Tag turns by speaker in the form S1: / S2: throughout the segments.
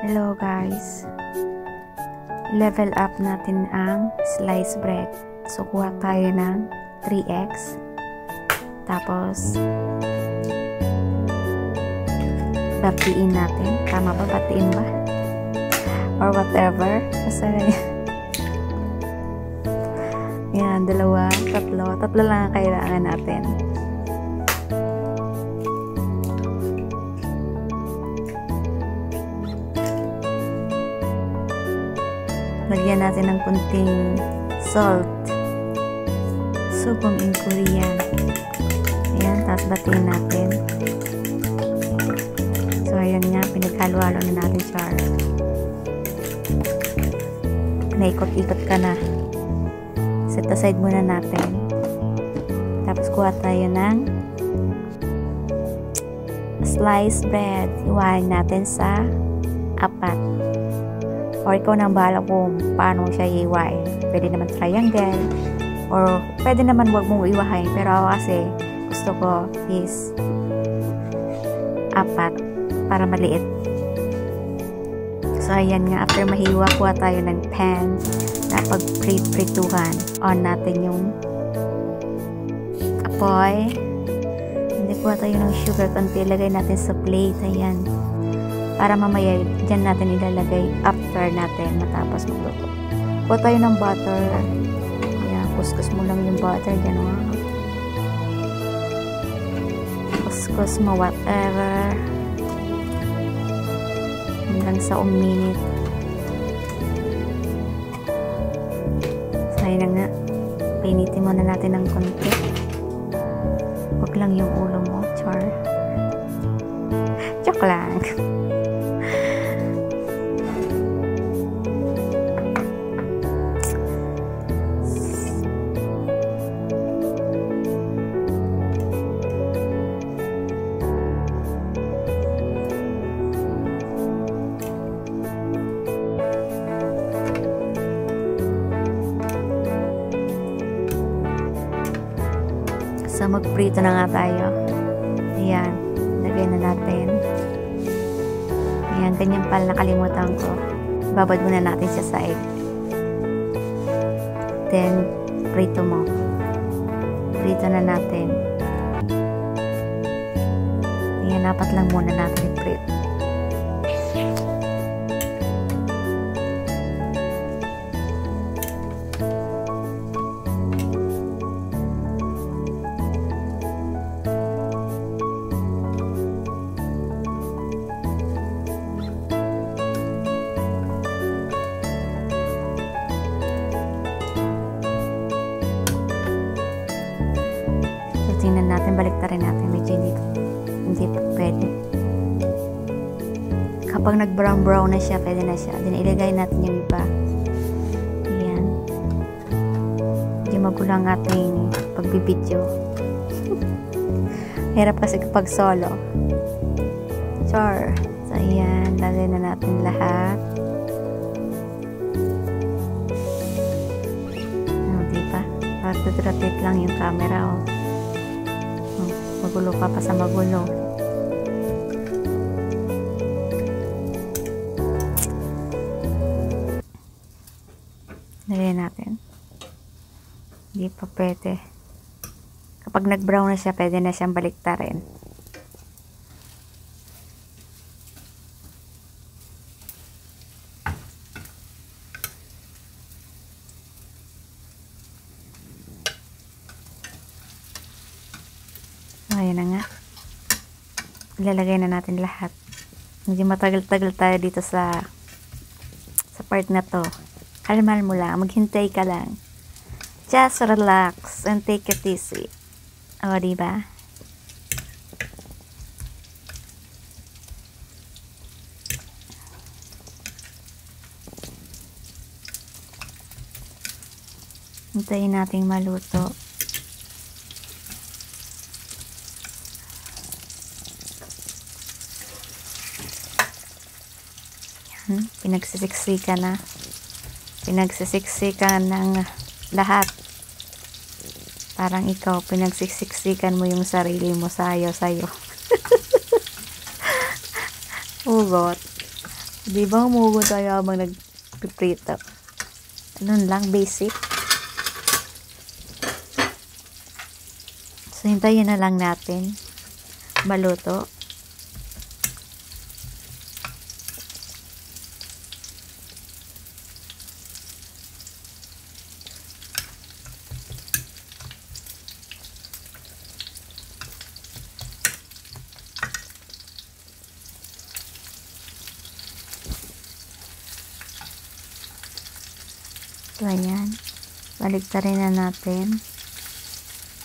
S1: Hello guys, level up natin ang sliced bread. So kuha tayo ng 3 eggs, tapos batiin natin. Tama ba? Batiin ba? Or whatever, basta yan, dalawa, tatlo lang ang kailangan natin. Lagyan natin ng kunting salt. Sugong in Korean. Ayan, tapos batiin natin. So, ayan nga, pinaghalo-halo na natin, char. Naikot-ikot ka na. Set aside muna natin. Tapos, kuha tayo ng sliced bread. Iwain natin sa 4. Or ikaw nang bahala kung paano siya iiwain. Pwede naman triangle. Or pwede naman wag mong iwahin. Pero ako kasi gusto ko is 4 para maliit. So ayan nga. After mahiwa, kuha tayo ng pan na pag-prituhan. On natin yung apoy. Hindi, kuha tayo ng sugar konti. Lagay natin sa plate. Ayan. Para mamaya, dyan natin ilalagay after natin matapos magluto. Kuha tayo ng butter. Ayan, kuskus mo lang yung butter dyan. Kuskus mo whatever. Hanggang sa uminit. So, ayun na nga. Painitin muna natin ng konti. Huwag lang yung ulo mo, char. Joke lang. So, magprito na nga tayo. Ayan. Lagay na natin. Ayan. Ganyan pala nakalimutan ko. Babad muna natin siya sa egg. Then, prito mo. Prito na natin. Ayan. 4 lang muna natin i-prito. Tingnan natin, baliktarin natin. Medyo hindi pwede. Kapag nag-brown na siya, pwede na siya. Then, ilagay natin yung iba. Ayan. Hindi magulang ating pagbibidyo. Hirap kasi kapag solo. Char. So, ayan. Lagay na natin lahat. Diba? Rotate lang yung camera, magulo ka pa sa magulo. Lagyan natin. Hindi pa pwede. Kapag nag-brown na siya, pwede na siyang baliktarin. Ayan na nga. Ilalagay na natin lahat. Hindi matagal-tagal tayo dito sa part na to. Kalmal mo lang. Maghintay ka lang. Just relax and take it easy. O, diba? Hintayin nating maluto. Pinagsisiksikan na. Pinagsisiksikan ng lahat. Parang ikaw, pinagsisiksikan mo yung sarili mo sa'yo. Ugot. Di ba humugo tayo habang nagpiprito? Ganun lang, basic. So, hintayin na lang natin maluto. So, ayan. Baligtarin na natin.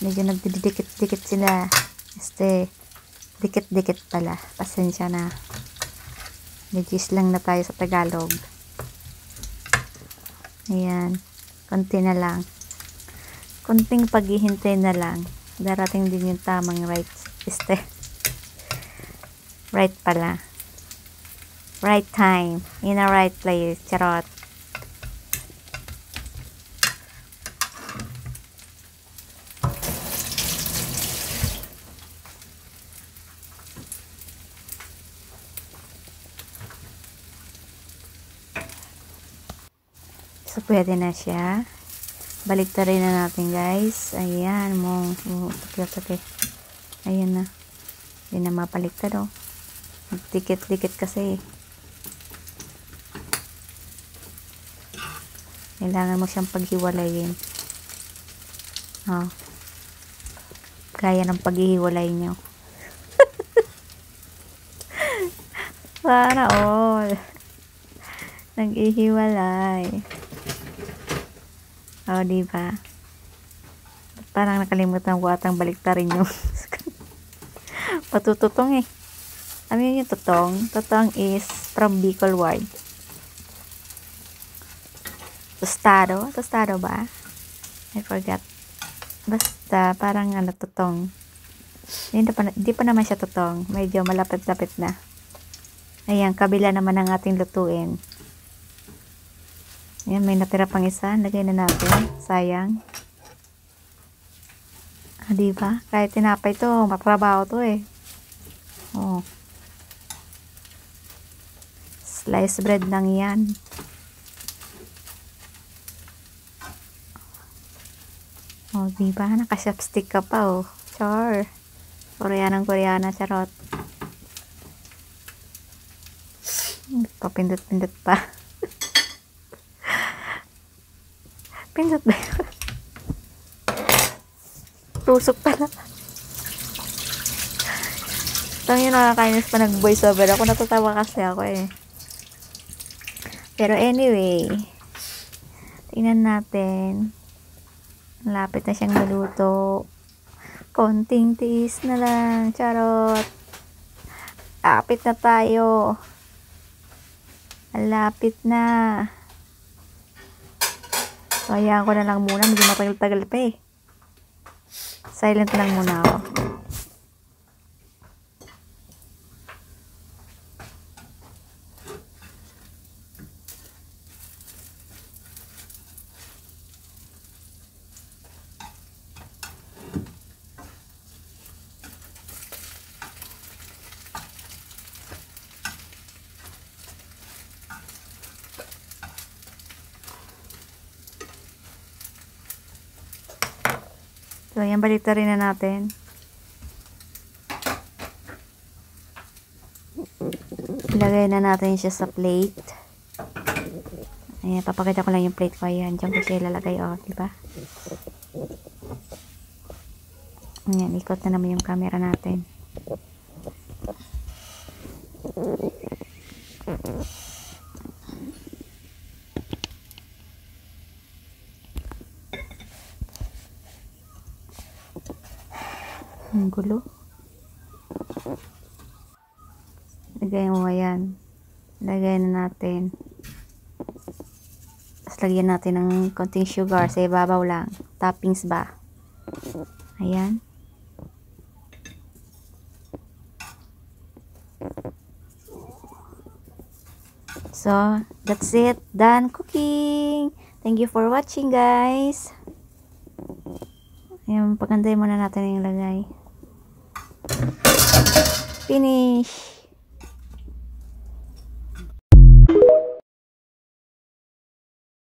S1: Medyo nagdidikit-dikit sila. Dikit-dikit pala. Pasensya na. Medyo lang na tayo sa Tagalog. Ayan. Konti na lang. Konting paghihintay na lang. Darating din yung tamang right. Right pala. Right time. In a right place. Charot. So, pwede na siya. Baliktarin na natin, guys. Ayan, okay. Ayan na. Hindi na mapaliktad, oh. Dikit-dikit kasi. Kailangan mo siyang paghiwalayin. Oh. Gaya ng paghihiwalay nyo. Sana all. Nag-ihiwalay. Oh, diba? Parang nakalimutan ko atang baliktarin yung patututong eh. Ano yun yung tutong? Tutong is from Bicol word. Tostado? Tostado ba? I forgot. Basta, parang ano, tutong. Hindi pa naman siya tutong. Medyo malapit-lapit na. Ayan, kabila naman ang ating lutuin. Ayan, may natira pang isa. Lagay na natin. Sayang. Ah, diba? Kahit tinapay to, matrabaho to eh. Oh. Slice bread lang yan. Oh, diba? Naka-chopstick ka pa oh. Char. Koreana, charot. Papindot-pindot pa. Pindot ba yun? Tusok pala. Tangin, nakakainis pa nag-voice over ako. Natatawa kasi ako eh. Pero anyway, tingnan natin. Lapit na siyang maluto. Konting tiis na lang. Charot. Lapit na tayo. Lapit na. So, hayaan ko na lang muna. Medyo matagal-tagal pa eh. Silent lang muna ako. So, ayan, baliktarin na natin. Ilagay na natin siya sa plate. Ayan, papakita ko lang yung plate ko. Ayan, dyan ko siya ilalagay. O, diba? Ayan, ikot na naman yung camera natin. Ang gulo. Lagay mo yan. Lagay na natin. Tapos lagyan natin ng konting sugar sa ibabaw lang. Toppings ba? Ayan. So, that's it. Done cooking. Thank you for watching, guys. Ayan, pagandahin muna natin yung lagay. Finish.